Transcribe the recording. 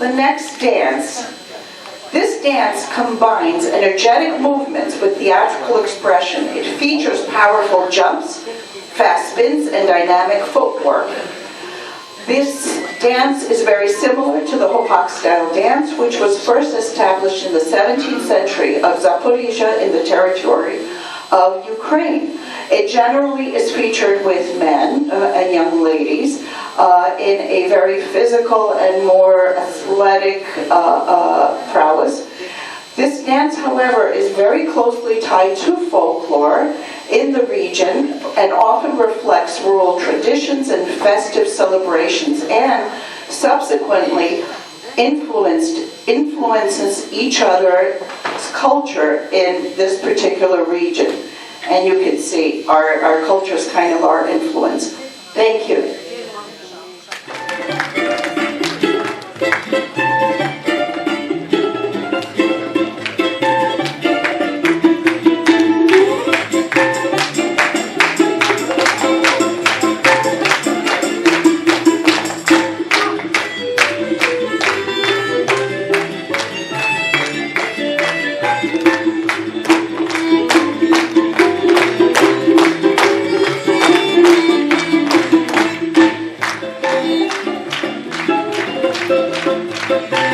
The next dance. This dance combines energetic movements with theatrical expression. It features powerful jumps, fast spins, and dynamic footwork. This dance is very similar to the Hopak-style dance, which was first established in the 17th century of Zaporizhia in the territory of Ukraine. It generally is featured with men and young ladies in a very physical and more athletic prowess. This dance, however, is very closely tied to folklore in the region and often reflects rural traditions and festive celebrations, and subsequently influences each other's culture in this particular region. And you can see our culture is kind of our influence. Thank you. Thank you.